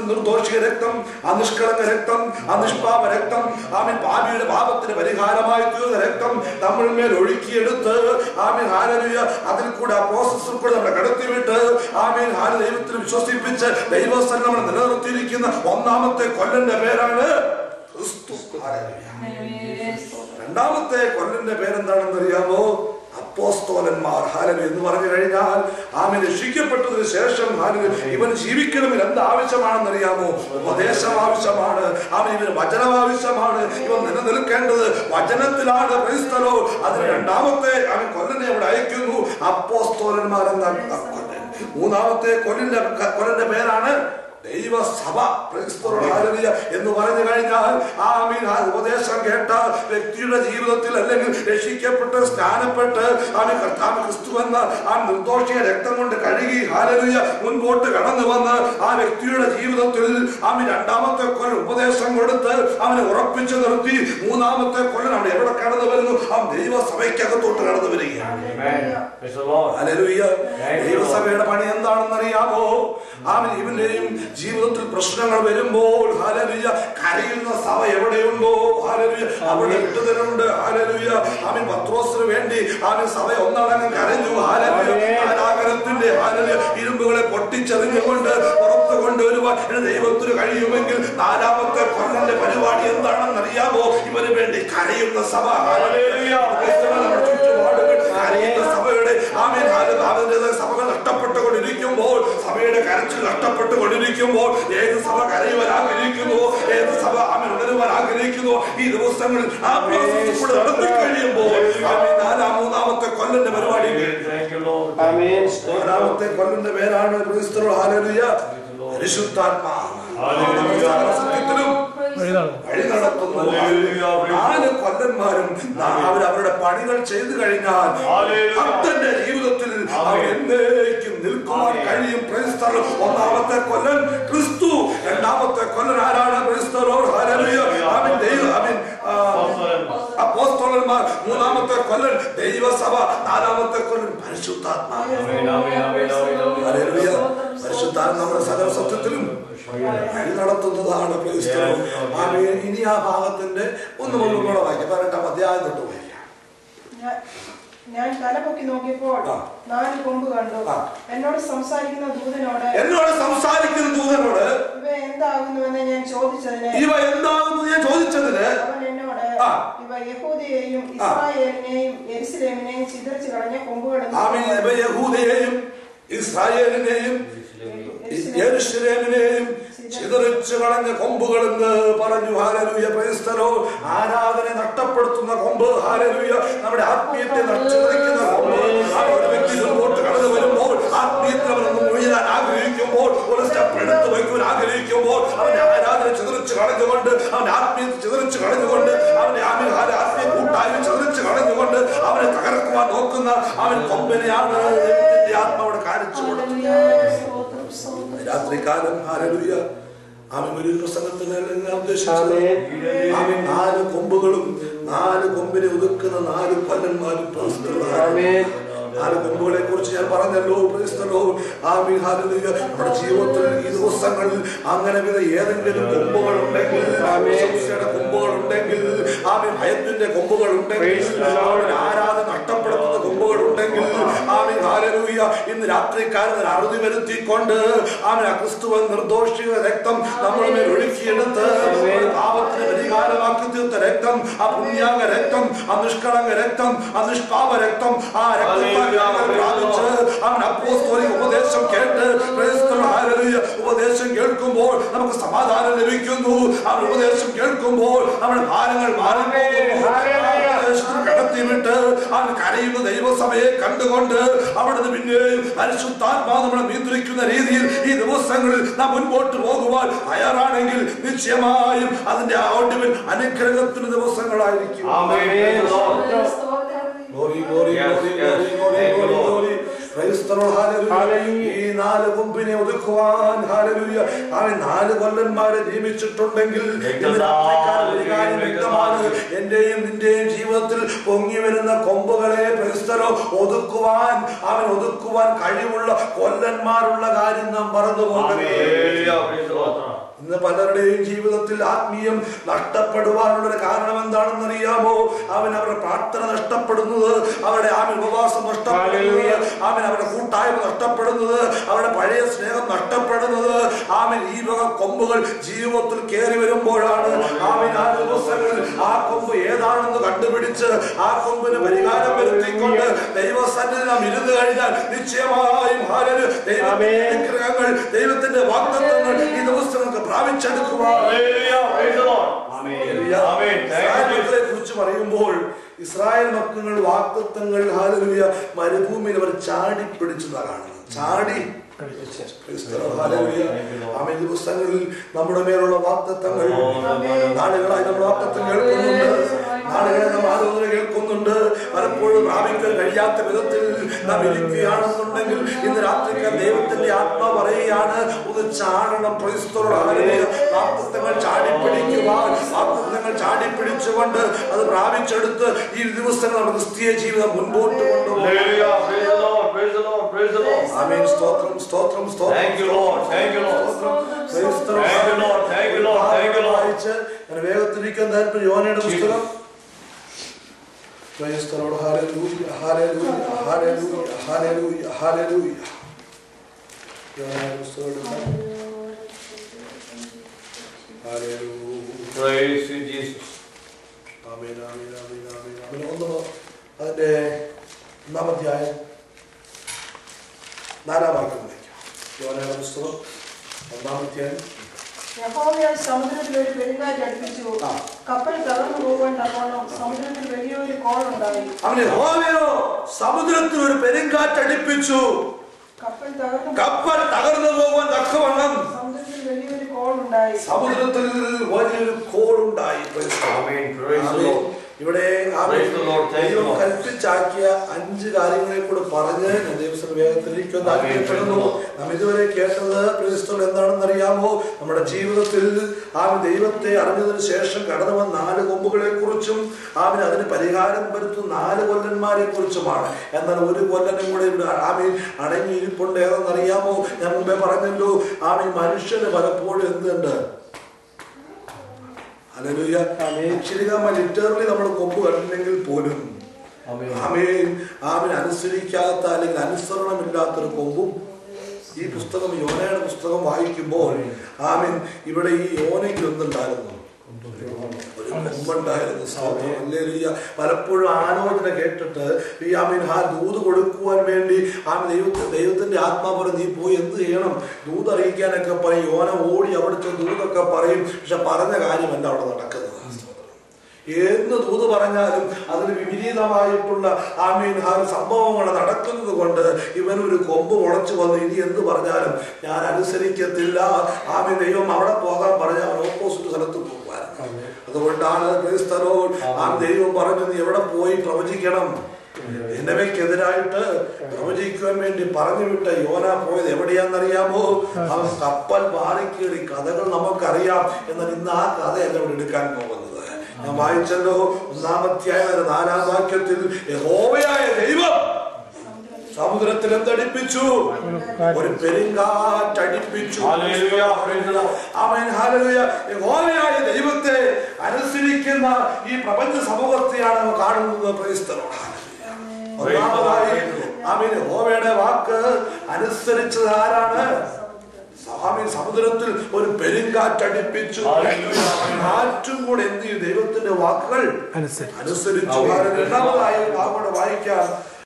നിർദോഷിക രക്തം, നിഷ്കളങ്ക രക്തം, നിഷ്പാപ രക്തം, പാപിയുടെ പാപത്തിന് പരിഹാരമായി തീർന്ന രക്തം നമ്മളിന്മേൽ ഒഴുക്കിയെടുത്ത് അതിൽ കൂടെ ആ പ്രോസസ്സിൽ കൂടെ നമ്മളെ കടത്തിവിട്ട് ദൈവത്തിൽ വിശ്വസിപ്പിച്ച് ദൈവസ്ഥലം നമ്മൾ നിലനിർത്തിയിരിക്കുന്ന ഒന്നാമത്തെ കൊല്ലന്റെ പേരാണ് ക്രിസ്തു. രണ്ടാമത്തെ കൊല്ലന്റെ പേരെന്താണെന്ന് അറിയാമോ? അപ്പോസ്തലന്മാർ. ഹാലലൂയ എന്ന് പറഞ്ഞു കഴിഞ്ഞാൽ രക്ഷിക്കപ്പെട്ടതിന് ശേഷം ഇവൻ ജീവിക്കണമെങ്കിൽ എന്ത് ആവശ്യമാണെന്ന് അറിയാമോ? ഉപദേശം ആവശ്യമാണ്, ഇവന് വചനം ആവശ്യമാണ്, ഇവൻ നിലനിൽക്കേണ്ടത് വചനത്തിലാണ്. ക്രൈസ്തലോ അതിന് രണ്ടാമത്തെ കൊല്ലനെ അവിടെ അയക്കുന്നു. അപ്പോസ്തലന്മാർ എന്നാണ്. മൂന്നാമത്തെ കൊല്ലന്റെ പേരാണ് ദൈവസഭ. എന്ന് പറഞ്ഞു കഴിഞ്ഞാൽ ഉപദേശം കേട്ട വ്യക്തിയുടെ ജീവിതത്തിൽ അല്ലെങ്കിൽ രക്ഷിക്കപ്പെട്ട് സ്നാനപ്പെട്ട് കർത്താവ് ക്രിസ്തു എന്ന നിർദോഷിയ രക്തം കൊണ്ട് കഴുകി മുൻപോട്ട് കടന്നു വന്ന് ആ വ്യക്തിയുടെ ജീവിതത്തിൽ രണ്ടാമത്തെ കൊല്ലം ഉപദേശം കൊടുത്ത് അവനെ ഉറപ്പിച്ചു നിർത്തി മൂന്നാമത്തെ കൊല്ലം അവിടെ എവിടെ കടന്നു വരുന്നു? ദൈവസഭയ്ക്കകത്തോട്ട് കടന്നു വരികയാണ്. ദൈവസഭയുടെ പണി എന്താണെന്ന് അറിയാമോ? ഇവന്റെയും ജീവിതത്തിൽ പ്രശ്നങ്ങൾ വരുമ്പോൾ കരയുന്ന സഭ എവിടെയുണ്ടോ അവിടെ വിട്ടുതരുണ്ട്. പത്രോസിന് വേണ്ടി സഭ ഒന്നടങ്കം കരഞ്ഞു. കാരാഗരത്തിന്റെ ഇരുമ്പുകളെ പൊട്ടിച്ചെറിഞ്ഞുകൊണ്ട് പുറത്തു കൊണ്ടുവരുവാൻ ദൈവത്തിന് കഴിയുമെങ്കിൽ നാലാമത്തെ കൊല്ലന്റെ പരിപാടി എന്താണെന്ന് അറിയാമോ? ഇവന് വേണ്ടി കരയുന്ന സഭ. ചുറ്റുപാടുകൾ കരയുന്ന സഭയുടെ സഭകൾ നഷ്ടപ്പെട്ടുകൊണ്ടിരിക്കുമ്പോൾ, സഭയുടെ കരച്ചിൽ നഷ്ടപ്പെട്ടുകൊണ്ടിരിക്കുമ്പോൾ ഏത് സഭ കരയുവാൻ ആഗ്രഹിക്കുന്നു, ഏത് സഭ ഉണരുവാൻ ആഗ്രഹിക്കുന്നു, ഈ ദിവസങ്ങളിൽ ആ പ്രോസസ് കൂടെ നടത്തി കഴിയുമ്പോൾ മൂന്നാമത്തെ കൊല്ലന്റെ പരിപാടി. നാലാമത്തെ കൊല്ലന്റെ പേരാണ് പരിശുദ്ധാത്മാവ്. വഴി നടത്തുന്നു. 4 കൊല്ലന്മാരും അവരവരുടെ പണികൾ ചെയ്തു കഴിഞ്ഞാൽ ഭക്തന്റെ ജീവിതത്തിൽ എന്നേക്കും നിൽക്കുവാൻ കഴിയും. ഒന്നാമത്തെ കൊല്ലൻ ക്രിസ്തു, രണ്ടാമത്തെ കൊല്ലൻ ആരാണ്? അപ്പോസ്തലന്മാർ, മൂന്നാമത്തെ കൊല്ലൻ ദൈവസഭ, നാലാമത്തെ കൊല്ലൻ പരിശുദ്ധാത്മാവ്. പരിശുദ്ധാത്മ നമ്മുടെ സകല സത്യത്തിലും വഴി നടത്തുന്നതാണ്. ഇനി ആ ഭാഗത്തിന്റെ ഒന്നും കൂടെ വായിക്കാം. 18-ാം അധ്യായം തൊട്ട് വായിക്കാം. ഞാൻ തലപൊക്കി നോക്കിയപ്പോൾ 4 കൊമ്പ് കണ്ടു. എന്നോട് സംസാരിക്കുന്ന ദൂതനോട് ഇവ എന്താകുന്നുവെന്ന് ഞാൻ ചോദിച്ചതിന് അവൻ എന്നോട് ഇവ യഹൂദയെയും ഇസ്രായേലിനെയും യെരൂശലേമിനെയും ചിതറിച്ചു കളഞ്ഞ കൊമ്പുകളെന്ന്. യഹൂദയെയും ഇസ്രായേലിനെയും യെരൂശലേമിനെയും ചിതറിച്ചു കളഞ്ഞ കൊമ്പുകളെന്ന് പറഞ്ഞു. Hallelujah, praise the Lord. ആരാധന നഷ്ടപ്പെടുത്തുന്ന കൊമ്പ്, ഹല്ലേലൂയ, നമ്മുടെ ആത്മീയത്തെ നഷ്ടപ്പെടുത്തുന്ന കൊമ്പ്. ഒരു വ്യക്തി മുമ്പോട്ട് കടന്നു വരുമ്പോൾ ആത്മീയത്തിൽ അവനൊന്നും ഉയരാൻ ആഗ്രഹിക്കുമ്പോൾ, ഒരു സ്റ്റെപ്പ് എടുത്ത് വയ്ക്കുവാൻ ആഗ്രഹിക്കുമ്പോൾ അവന്റെ ആരാധന ചിതറിച്ചു കളഞ്ഞുകൊണ്ട്, അവന്റെ ആത്മീയത്തെ ചിതറിച്ചു കളഞ്ഞുകൊണ്ട്, അവന്റെ ആത്മീയ കൂട്ടായ്മ ചിതറിച്ചു കളഞ്ഞുകൊണ്ട് അവനെ തകർക്കുവാൻ നോക്കുന്ന അവൻ കൊമ്പനെയാണ് ആത്മാവോട് കാണിച്ചു കൊടുക്കുന്നത്. രാത്രികാലം ഹല്ലേലൂയ ഒരു പ്രസംഗത്തിന് ഉദ്ദേശിച്ചത് 4 കൊമ്പുകളും 4 കൊമ്പിനെ ഒതുക്കുന്ന 4 കൊല്ലന്മാരും. 4 കൊമ്പുകളെ കുറിച്ച് ഞാൻ പറഞ്ഞല്ലോ. നമ്മുടെ ജീവിതത്തിൽ ഈ ദിവസങ്ങളിൽ അങ്ങനെ ഏതെങ്കിലും കൊമ്പുകൾ ഉണ്ടെങ്കിൽ, കൊമ്പുകൾ ഉണ്ടെങ്കിൽ, ഭയത്തിന്റെ കൊമ്പുകൾ ഉണ്ടെങ്കിൽ, ആരാധന നഷ്ടപ്പെടുത്തുന്ന കൊമ്പുകൾ ഉണ്ടെങ്കിൽ, ഇന്ന് രാത്രിക്കാരൻ അറുതി വരുത്തിക്കൊണ്ട് ക്രിസ്തുവൻ നിർദോഷിക രക്തം നമ്മുടെ മേൽ ഒഴുക്കിയെടുത്ത് പാപത്തിന് പരിഹാരമാക്കി തീർത്ത രക്തം, ആ പുണ്യാംഗ രക്തം, ആ നിഷ്കളങ്ക രക്തം, ആ നിഷ്പാപ രക്തം, ആ രക്തം പ്രാപിച്ച് അവൻ അപ്പോസ്തലിക ഉപദേശം കേട്ട് ഉപദേശം കേൾക്കുമ്പോൾ നമുക്ക് സമാധാനം ലഭിക്കുന്നു. അവൻ ഉപദേശം കേൾക്കുമ്പോൾ നമ്മുടെ ഭാരങ്ങൾ കടത്തിവിട്ട് അവൻ കരയുന്ന ദൈവസഭയെ കണ്ടുകൊണ്ട് അവിടുന്ന് പിന്നെയും പരിശുദ്ധാത്മാവ് നമ്മളെ നിയന്ത്രിക്കുന്ന രീതിയിൽ ഈ ദിവസങ്ങളിൽ നാം മുൻപോട്ട് പോകുവാൻ തയ്യാറാണെങ്കിൽ നിശ്ചയമായും അതിന്റെ ഒടുവിൽ അനുഗ്രഹത്തിന് ദിവസങ്ങളായിരിക്കും. ഈ 4 കൊമ്പിനെ ഒതുക്കുവാൻ അവൻ 4 കൊല്ലന്മാരെ നിയമിച്ചിട്ടുണ്ടെങ്കിൽ വ്യക്തമാണ്. എന്റെയും നിന്റെയും ജീവിതത്തിൽ പൊങ്ങി വരുന്ന കൊമ്പുകളെ ഒതുക്കുവാൻ കഴിവുള്ള കൊല്ലന്മാരുള്ള കാര്യം നാം മറന്നു പോകുന്നു. ഇന്ന് പലരുടെയും ജീവിതത്തിൽ ആത്മീയം നഷ്ടപ്പെടുവാനുള്ള കാരണം എന്താണെന്ന് അറിയാമോ? അവരുടെ പ്രാർത്ഥന നഷ്ടപ്പെടുന്നത്, അവരുടെ ഉപവാസം നഷ്ടപ്പെടുന്നത്, അവരുടെ കൂട്ടായ്മ നഷ്ടപ്പെടുന്നത്, അവരുടെ പഴയ സ്നേഹം നഷ്ടപ്പെടുന്നത്. ഈ വക കൊമ്പുകൾ ജീവിതത്തിൽ കയറി വരുമ്പോഴാണ്. ആ ദിവസങ്ങളിൽ ആ കൊമ്പ് ഏതാണെന്ന് കണ്ടുപിടിച്ച് ആ കൊമ്പിന് പരിഹാരം വരുത്തിക്കൊണ്ട് ദൈവസന്നിധി നാം ഇരുന്ന് കഴിഞ്ഞാൽ നിശ്ചയമായും അനുഗ്രഹങ്ങൾ, ദൈവത്തിന്റെ വാഗ്ദത്തങ്ങൾ ഈ ദിവസങ്ങൾക്ക് കുറിച്ച് പറയുമ്പോൾ ഇസ്രായേൽ മക്കൾ വാഗ്ദത്തങ്ങൾ മരുഭൂമിയിൽ അവർ ചാടി പിടിച്ചതാണ്. ദിവസങ്ങളിൽ നമ്മുടെ മേലുള്ള വാഗ്ദത്തങ്ങൾ നാളുകളായി നമ്മൾ വാഗ്ദത്തം കേൾക്കുന്നുണ്ട്, നാളുകളെ നാം ആലോചന കേൾക്കുന്നുണ്ട്. പലപ്പോഴും പ്രാപിക്കാൻ കഴിയാത്ത വിധത്തിൽ നാം ഇരിക്കുകയാണെന്നുണ്ടെങ്കിൽ ഇന്ന് രാത്രിക്ക് ദൈവത്തിന്റെ ആത്മാ പറയുകയാണ്, ഒന്ന് ചാടണം. വാഗ്ദത്തങ്ങൾ ചാടിപ്പിടിക്കുവാൻ, വാഗ്ദത്തങ്ങൾ ചാടിപ്പിടിച്ചുകൊണ്ട് അത് പ്രാപിച്ചെടുത്ത് ഈ ദിവസങ്ങൾ നമ്മുടെ ക്രിസ്തീയ ജീവിതം മുൻപോട്ട് കൊണ്ടുപോകും. സ്തോത്രം സ്തോത്രം സ്തോത്രം. വേഗത്തിരിക്കാൻ താല്പര്യം യോനയുടെ പുസ്തകം. അതിന്റെ 1-ാം അധ്യായം 4-ാം വാക്യത്തിലേക്ക്. യോനയുടെ പുസ്തകം 1-ാം അധ്യായം. യഹോവ സമുദ്രത്തിൽ ഒരു പെരുങ്കാറ്റ് അടുപ്പിച്ചു, കപ്പൽ തകർന്നു പോകാൻ തക്കവണ്ണം സമുദ്രത്തിൽ വലിയൊരു കോളുണ്ടായി. സമുദ്രത്തിൽ ഒരു പെരുങ്കാറ്റ് അടുപ്പിച്ചു, കപ്പൽ തകർന്നു പോകാൻ തക്കവണ്ണം സമുദ്രത്തിൽ വലിയൊരു കോളുണ്ടായി. സമുദ്രത്തിൽ വലിയൊരു കോളുണ്ടായി. ഇവിടെ ദൈവം കൽപ്പിച്ചാക്കിയ 5 കാര്യങ്ങളെ കൂടെ പറഞ്ഞ് ദിവസം വേഗത്തിലേക്ക് താല്പര്യപ്പെടുന്നു. നാം ഇതുവരെ കേട്ടത് ക്രിസ്തു എന്താണെന്ന് അറിയാമോ? നമ്മുടെ ജീവിതത്തിൽ ദൈവത്തെ അറിഞ്ഞതിന് ശേഷം കടന്നു വന്ന 4 കൊമ്പുകളെ കുറിച്ചും അതിന് പരിഹാരം വരുത്തുന്ന 4 കൊല്ലന്മാരെ കുറിച്ചുമാണ്. എന്നാൽ ഒരു കൊല്ലനും കൂടെ ഇവിടെ അടങ്ങിയിരിപ്പുണ്ട്. ഏതെന്നറിയാമോ? ഞാൻ മുമ്പേ പറഞ്ഞല്ലോ, മനുഷ്യന് പലപ്പോഴും എന്തുണ്ട്? ലിറ്ററലി നമ്മൾ കൊമ്പ് കണ്ടില്ലെങ്കിൽ പോലും അനുസരിക്കാത്ത അല്ലെങ്കിൽ അനുസരണമില്ലാത്തൊരു കൊമ്പും ഈ പുസ്തകം, യോനയുടെ പുസ്തകം വായിക്കുമ്പോൾ ഇവിടെ ഈ യോനയ്ക്ക് എന്തുണ്ടായിരുന്നു? ഒരു കൊമ്പുണ്ടായിരുന്നു. പലപ്പോഴും ആലോചന കേട്ടിട്ട് ദൂത് കൊടുക്കുവാൻ വേണ്ടി ദൈവത്തിന്റെ ആത്മാവ് നീ പോയി എന്ത് ചെയ്യണം, ദൂത് അറിയിക്കാനൊക്കെ പറയും. യോന ഓടി അവിടുത്തെ ദൂതൊക്കെ പറയും. പക്ഷെ പറഞ്ഞ കാര്യമല്ല അവിടെ നടക്കുന്നത്. എന്ന് ദൂത് പറഞ്ഞാലും അതിന് വിപരീതമായിട്ടുള്ള സംഭവങ്ങൾ നടക്കുന്നത് കൊണ്ട് ഇവനൊരു കൊമ്പ് മുളച്ചു വന്ന് ഇനി എന്ത് പറഞ്ഞാലും ഞാൻ അനുസരിക്കത്തില്ല. ദൈവം അവിടെ പോകാൻ പറഞ്ഞാൽ അവൻ ഓപ്പോസിറ്റ് സ്ഥലത്ത് പോകുവാൻ. അതുകൊണ്ടാണ് ദൈവം പറഞ്ഞു, നീ എവിടെ പോയി പ്രവചിക്കണം? നിനവയ്ക്കെതിരായിട്ട് പ്രവചിക്കുവാൻ വേണ്ടി പറഞ്ഞു വിട്ട യോന പോയത് എവിടെയാണെന്നറിയാമോ? അവൻ കപ്പൽ മാറിക്കേറി. കഥകൾ നമുക്കറിയാം. എന്നാൽ ഇന്ന് ആ കഥയല്ല ഇവിടെ എടുക്കാൻ പോകുന്നത്. ഞാൻ വായിച്ചല്ലോ 1-ാം അധ്യായം 4-ാം വാക്യത്തിൽ യഹോവയായ ദൈവം സമുദ്രത്തിൽ എന്തടിപ്പിച്ചു? ഒരു പെരുങ്കാറ്റടിപ്പിച്ചു. യഹോവയായ ദൈവത്തെ അനുസരിക്കുന്ന ഈ പ്രപഞ്ച സമൂഹത്തെയാണ് കാണുന്നത്. ഒന്നാമതായി യഹോവയുടെ വാക്ക് അനുസരിച്ചത് ആരാണ്? സമുദ്രത്തിൽ ഒരു പെരുങ്കാറ്റടിപ്പിച്ചു. കാറ്റും കൂടെ എന്ത് ചെയ്യും? ദൈവത്തിന്റെ വാക്കുകൾ അനുസരിച്ചു. രണ്ടാമതായി വായിക്കാം